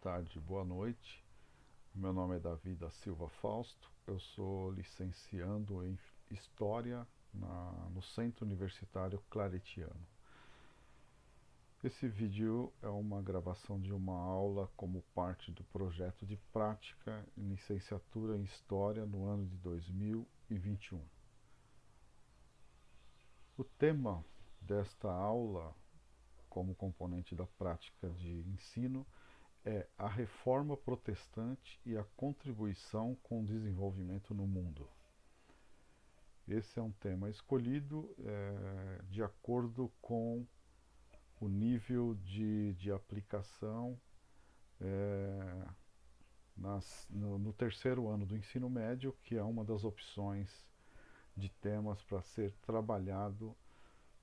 tarde, boa noite. Meu nome é Davi da Silva Fausto. Eu sou licenciando em História no Centro Universitário Claretiano. Esse vídeo é uma gravação de uma aula como parte do projeto de prática em licenciatura em História no ano de 2021. O tema desta aula, como componente da prática de ensino, é a reforma protestante e a contribuição com o desenvolvimento no mundo. Esse é um tema escolhido de acordo com o nível de aplicação no terceiro ano do ensino médio, que é uma das opções de temas para ser trabalhado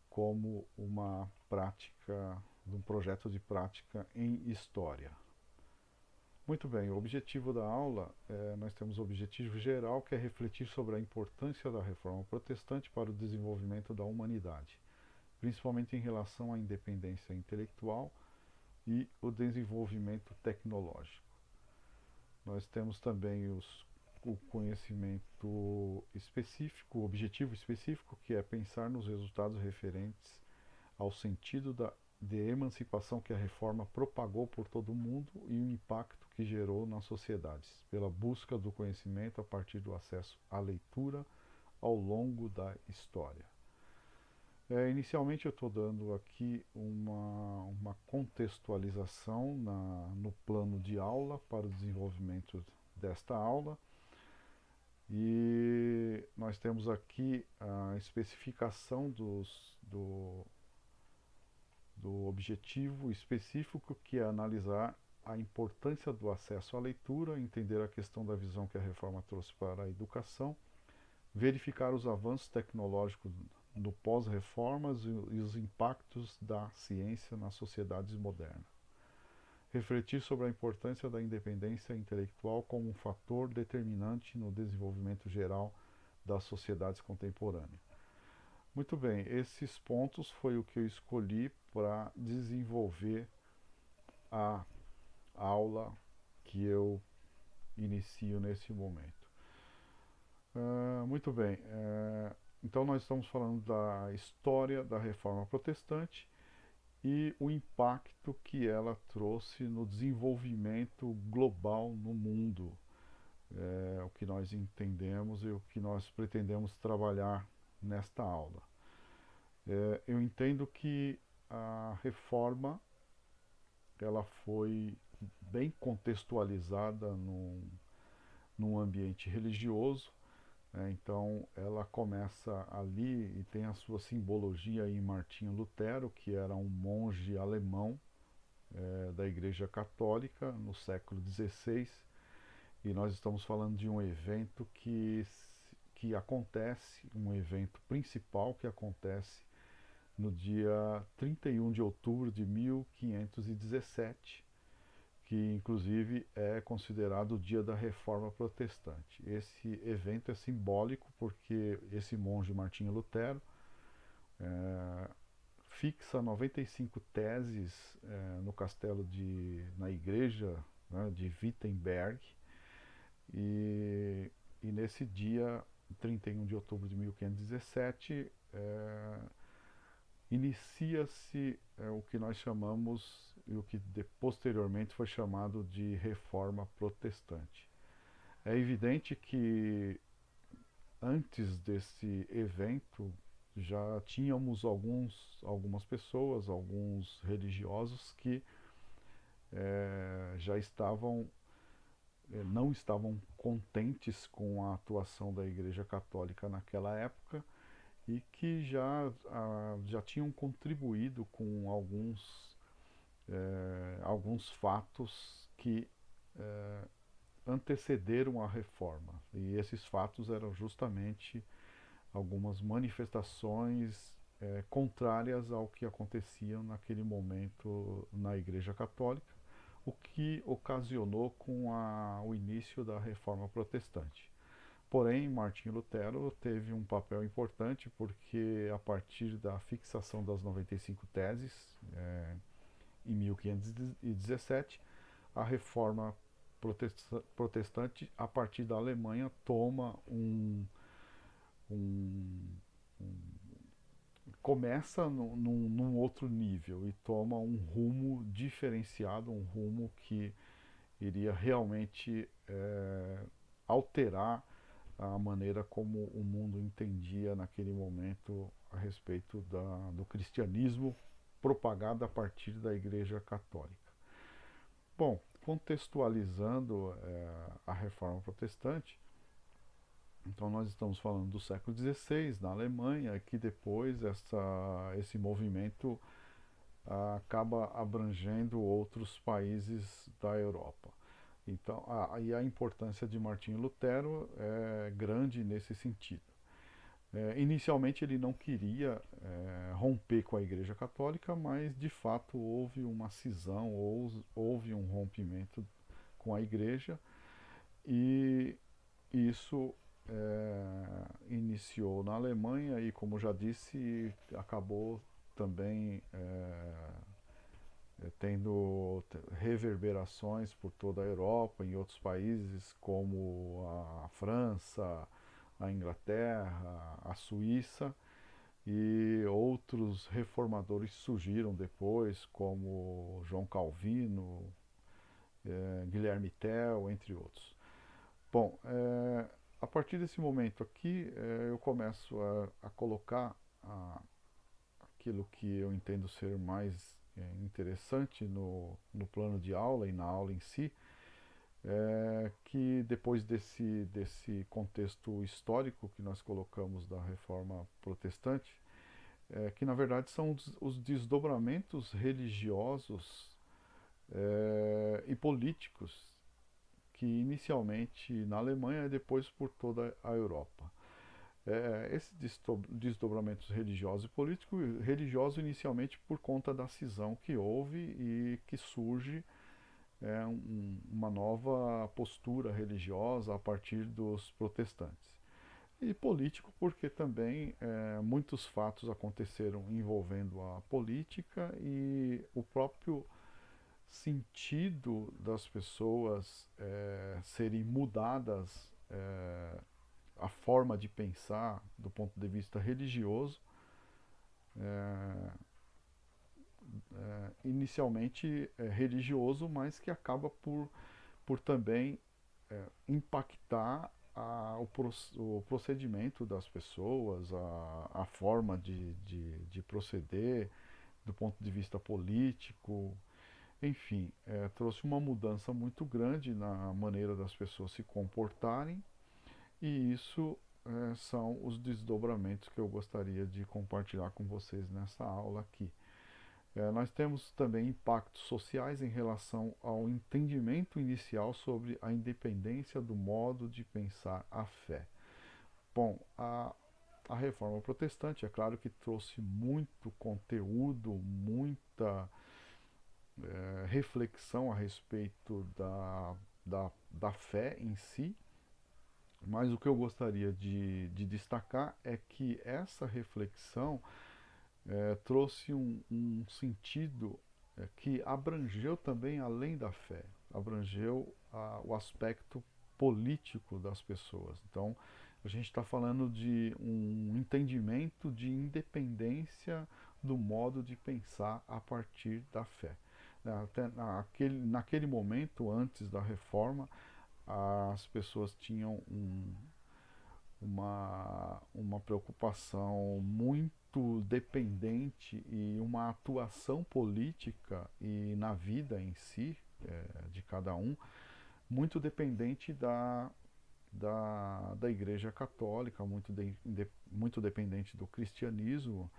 como uma prática, de um projeto de prática em História. Muito bem, o objetivo da aula, nós temos o objetivo geral, que é refletir sobre a importância da reforma protestante para o desenvolvimento da humanidade, principalmente em relação à independência intelectual e o desenvolvimento tecnológico. Nós temos também o conhecimento específico, o objetivo específico, que é pensar nos resultados referentes ao sentido de emancipação que a reforma propagou por todo o mundo e o impacto que gerou nas sociedades, pela busca do conhecimento a partir do acesso à leitura ao longo da história. Inicialmente eu estou dando aqui uma contextualização no plano de aula para o desenvolvimento desta aula. E nós temos aqui a especificação do objetivo específico, que é analisar a importância do acesso à leitura, entender a questão da visão que a reforma trouxe para a educação, verificar os avanços tecnológicos no pós-reformas e os impactos da ciência nas sociedades modernas. Refletir sobre a importância da independência intelectual como um fator determinante no desenvolvimento geral das sociedades contemporâneas. Muito bem, esses pontos foi o que eu escolhi para desenvolver a aula que eu inicio nesse momento. Muito bem, então nós estamos falando da história da Reforma Protestante e o impacto que ela trouxe no desenvolvimento global no mundo. O que nós entendemos e o que nós pretendemos trabalhar nesta aula. Eu entendo que a reforma ela foi bem contextualizada num ambiente religioso, então ela começa ali e tem a sua simbologia em Martinho Lutero, que era um monge alemão da Igreja Católica no século XVI, e nós estamos falando de um evento que acontece, um evento principal que acontece no dia 31 de outubro de 1517, que inclusive é considerado o dia da Reforma Protestante. Esse evento é simbólico porque esse monge Martinho Lutero fixa 95 teses no castelo na igreja, né, de Wittenberg, e nesse dia 31 de outubro de 1517 inicia-se o que nós chamamos, e o que posteriormente foi chamado de Reforma Protestante. É evidente que antes desse evento já tínhamos algumas pessoas, alguns religiosos que já não estavam contentes com a atuação da Igreja Católica naquela época e que já tinham contribuído com alguns fatos que antecederam a reforma. E esses fatos eram justamente algumas manifestações contrárias ao que acontecia naquele momento na Igreja Católica, o que ocasionou com o início da Reforma Protestante. Porém, Martinho Lutero teve um papel importante porque, a partir da fixação das 95 teses, em 1517, a reforma protestante, a partir da Alemanha, toma um, um começa num outro nível e toma um rumo diferenciado, um rumo que iria realmente alterar a maneira como o mundo entendia naquele momento a respeito do cristianismo propagado a partir da Igreja Católica. Bom, contextualizando a Reforma Protestante, então nós estamos falando do século XVI na Alemanha, que depois esse movimento acaba abrangendo outros países da Europa. Então, e a importância de Martinho Lutero é grande nesse sentido. Inicialmente ele não queria romper com a Igreja Católica, mas de fato houve uma cisão, houve um rompimento com a Igreja, e isso iniciou na Alemanha e, como já disse, acabou também tendo reverberações por toda a Europa, em outros países como a França, a Inglaterra, a Suíça, e outros reformadores surgiram depois, como João Calvino, Guilherme Tell, entre outros. Bom, a partir desse momento aqui, eu começo a colocar aquilo que eu entendo ser mais interessante no plano de aula e na aula em si, que depois desse contexto histórico que nós colocamos da Reforma Protestante, que na verdade são os desdobramentos religiosos e políticos que inicialmente na Alemanha e depois por toda a Europa. Esses desdobramentos religiosos e políticos, religioso inicialmente por conta da cisão que houve e que surge uma nova postura religiosa a partir dos protestantes. E político porque também muitos fatos aconteceram envolvendo a política e o próprio sentido das pessoas serem mudadas, a forma de pensar do ponto de vista religioso, inicialmente religioso, mas que acaba por também impactar o procedimento das pessoas, a forma de proceder do ponto de vista político. Enfim, trouxe uma mudança muito grande na maneira das pessoas se comportarem, e isso são os desdobramentos que eu gostaria de compartilhar com vocês nessa aula aqui. Nós temos também impactos sociais em relação ao entendimento inicial sobre a independência do modo de pensar a fé. Bom, a Reforma Protestante, é claro que trouxe muito conteúdo, muita reflexão a respeito da fé em si, mas o que eu gostaria de destacar é que essa reflexão trouxe um sentido que abrangeu também além da fé, abrangeu o aspecto político das pessoas. Então, a gente está falando de um entendimento de independência do modo de pensar a partir da fé. Até naquele momento, antes da reforma, as pessoas tinham uma preocupação muito dependente e uma atuação política e na vida em si, de cada um, muito dependente da Igreja Católica, muito dependente do cristianismo,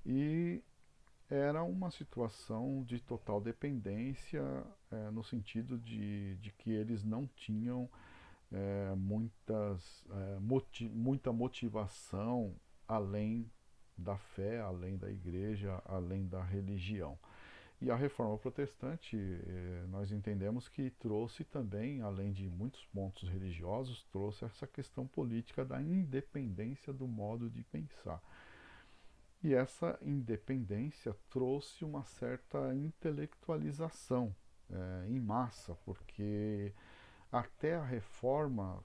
e era uma situação de total dependência, no sentido de que eles não tinham muita motivação além da fé, além da igreja, além da religião. E a Reforma Protestante, nós entendemos que trouxe também, além de muitos pontos religiosos, trouxe essa questão política da independência do modo de pensar. E essa independência trouxe uma certa intelectualização em massa, porque até a reforma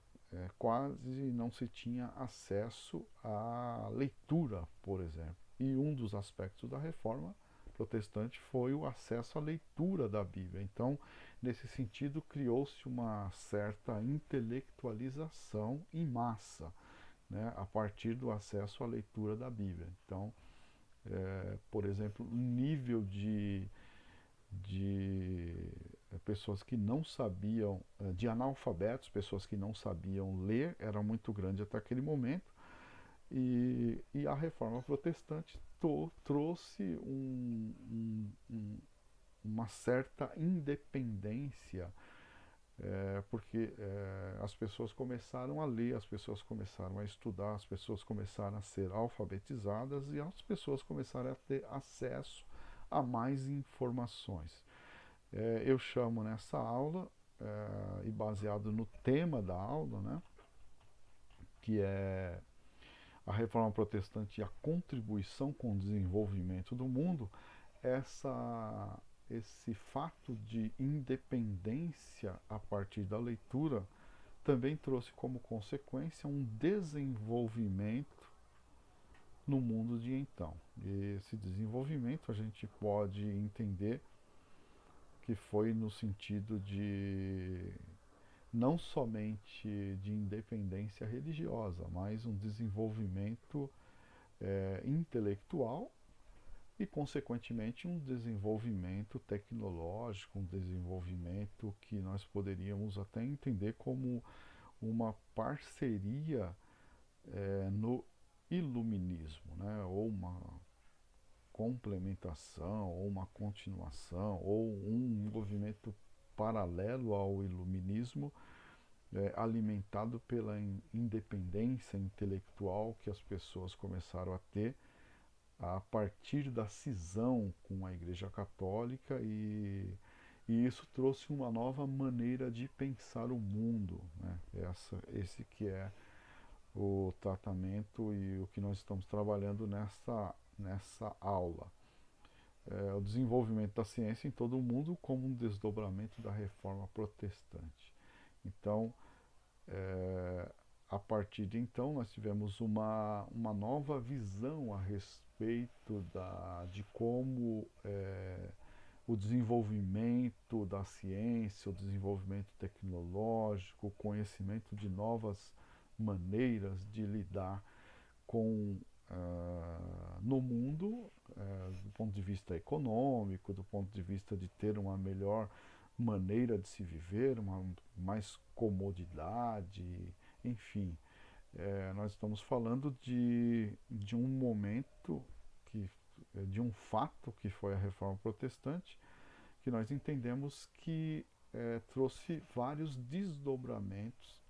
quase não se tinha acesso à leitura, por exemplo. E um dos aspectos da reforma protestante foi o acesso à leitura da Bíblia. Então, nesse sentido, criou-se uma certa intelectualização em massa, né, a partir do acesso à leitura da Bíblia. Então, por exemplo, o nível de pessoas que não sabiam, de analfabetos, pessoas que não sabiam ler, era muito grande até aquele momento. E a reforma protestante trouxe uma certa independência, porque as pessoas começaram a ler, as pessoas começaram a estudar, as pessoas começaram a ser alfabetizadas e as pessoas começaram a ter acesso a mais informações. Eu chamo nessa aula, e baseado no tema da aula, né, que é a reforma protestante e a contribuição com o desenvolvimento do mundo, esse fato de independência a partir da leitura também trouxe como consequência um desenvolvimento no mundo de então. E esse desenvolvimento a gente pode entender que foi no sentido de não somente de independência religiosa, mas um desenvolvimento intelectual e, consequentemente, um desenvolvimento tecnológico, um desenvolvimento que nós poderíamos até entender como uma parceria no iluminismo, né? Ou uma complementação, ou uma continuação, ou um movimento paralelo ao iluminismo, alimentado pela independência intelectual que as pessoas começaram a ter a partir da cisão com a Igreja Católica, e isso trouxe uma nova maneira de pensar o mundo, né? Esse que é o tratamento e o que nós estamos trabalhando nessa aula. O desenvolvimento da ciência em todo o mundo como um desdobramento da reforma protestante. Então, a partir de então, nós tivemos uma nova visão a respeito de como o desenvolvimento da ciência, o desenvolvimento tecnológico, o conhecimento de novas maneiras de lidar com no mundo, do ponto de vista econômico, do ponto de vista de ter uma melhor maneira de se viver, uma mais comodidade, enfim. Nós estamos falando de um momento, de um fato que foi a Reforma Protestante, que nós entendemos que trouxe vários desdobramentos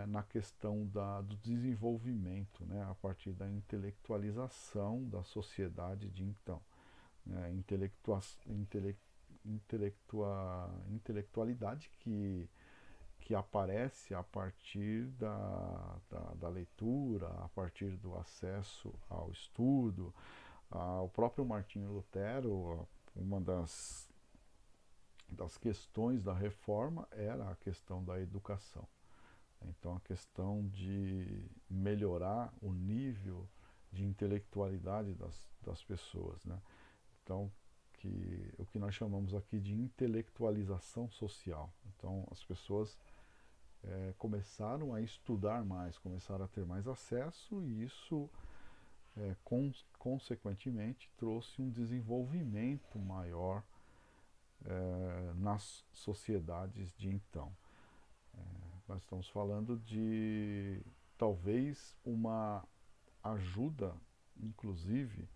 na questão do desenvolvimento, né, a partir da intelectualização da sociedade de então. Né, intelectualidade que aparece a partir da leitura, a partir do acesso ao estudo. O próprio Martinho Lutero, uma das questões da reforma era a questão da educação. Então, a questão de melhorar o nível de intelectualidade das pessoas, né? Então, o que nós chamamos aqui de intelectualização social. Então, as pessoas começaram a estudar mais, começaram a ter mais acesso, e isso, consequentemente, trouxe um desenvolvimento maior nas sociedades de então. Nós estamos falando de talvez uma ajuda, inclusive,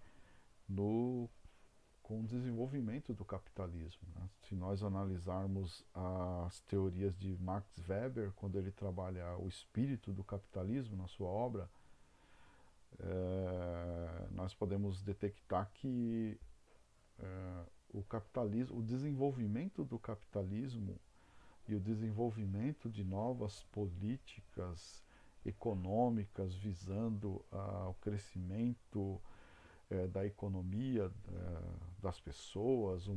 com o desenvolvimento do capitalismo. Né? Se nós analisarmos as teorias de Max Weber, quando ele trabalha o espírito do capitalismo na sua obra, nós podemos detectar que o capitalismo, o desenvolvimento do capitalismo e o desenvolvimento de novas políticas econômicas visando o crescimento da economia das pessoas,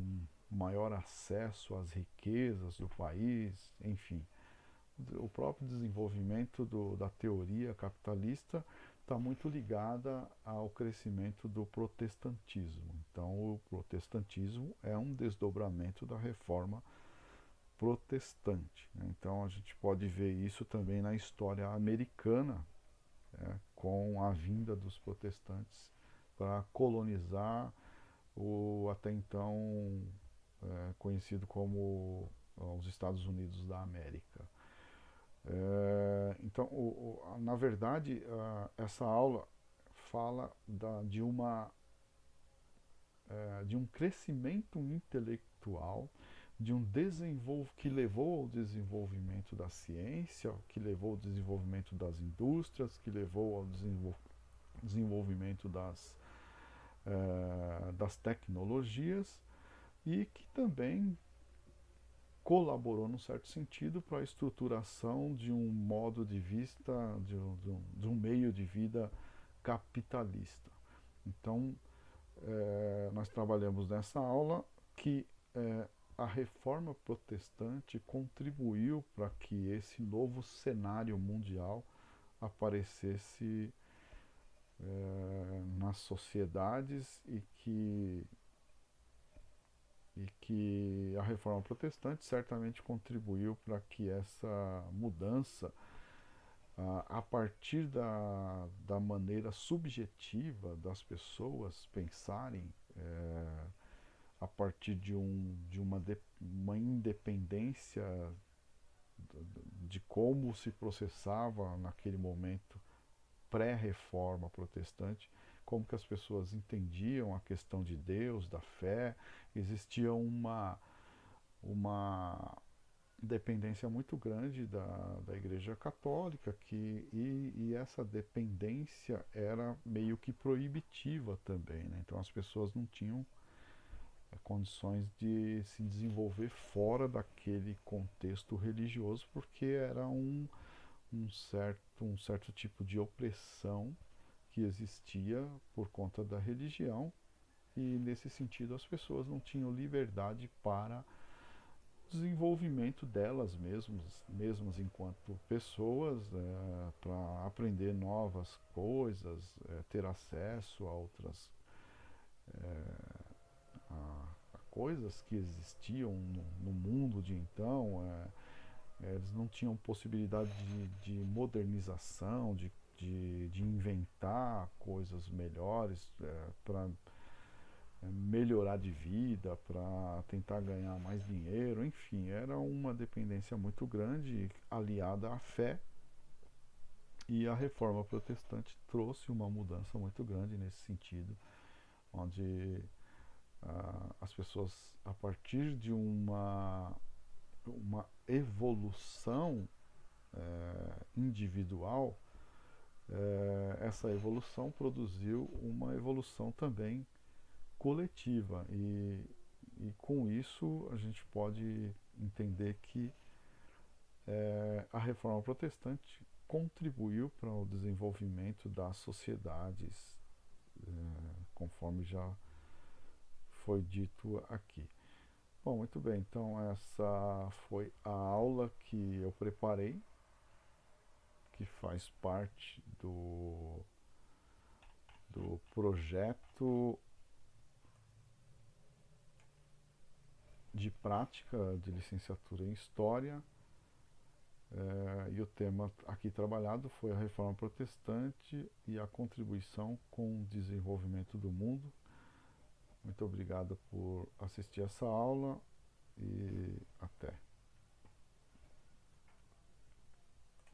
maior acesso às riquezas do país, enfim. O próprio desenvolvimento da teoria capitalista está muito ligada ao crescimento do protestantismo. Então, o protestantismo é um desdobramento da reforma protestante, né? Então, a gente pode ver isso também na história americana, né, com a vinda dos protestantes para colonizar o até então conhecido como os Estados Unidos da América. Então, na verdade, essa aula fala de um crescimento intelectual, de um que levou ao desenvolvimento da ciência, que levou ao desenvolvimento das indústrias, que levou ao desenvolvimento das tecnologias e que também colaborou, num certo sentido, para a estruturação de um modo de vista, de um meio de vida capitalista. Então, nós trabalhamos nessa aula que a reforma protestante contribuiu para que esse novo cenário mundial aparecesse nas sociedades e que a reforma protestante certamente contribuiu para que essa mudança, a partir da maneira subjetiva das pessoas pensarem, a partir uma independência de como se processava naquele momento pré-reforma protestante, como que as pessoas entendiam a questão de Deus, da fé. Existia uma dependência muito grande da Igreja Católica e essa dependência era meio que proibitiva também, né? Então as pessoas não tinham condições de se desenvolver fora daquele contexto religioso, porque era um certo tipo de opressão que existia por conta da religião, e nesse sentido as pessoas não tinham liberdade para desenvolvimento delas mesmas enquanto pessoas, para aprender novas coisas, ter acesso a outras a coisas que existiam no mundo de então. Eles não tinham possibilidade de modernização, de inventar coisas melhores para melhorar de vida, para tentar ganhar mais dinheiro, enfim, era uma dependência muito grande aliada à fé, e a reforma protestante trouxe uma mudança muito grande nesse sentido, onde as pessoas, a partir de uma evolução individual, essa evolução produziu uma evolução também coletiva, e com isso a gente pode entender que a reforma protestante contribuiu para o desenvolvimento das sociedades, conforme já foi dito aqui. Bom, muito bem, então essa foi a aula que eu preparei, que faz parte do projeto de prática de licenciatura em História, e o tema aqui trabalhado foi a Reforma Protestante e a contribuição com o desenvolvimento do mundo. Muito obrigado por assistir essa aula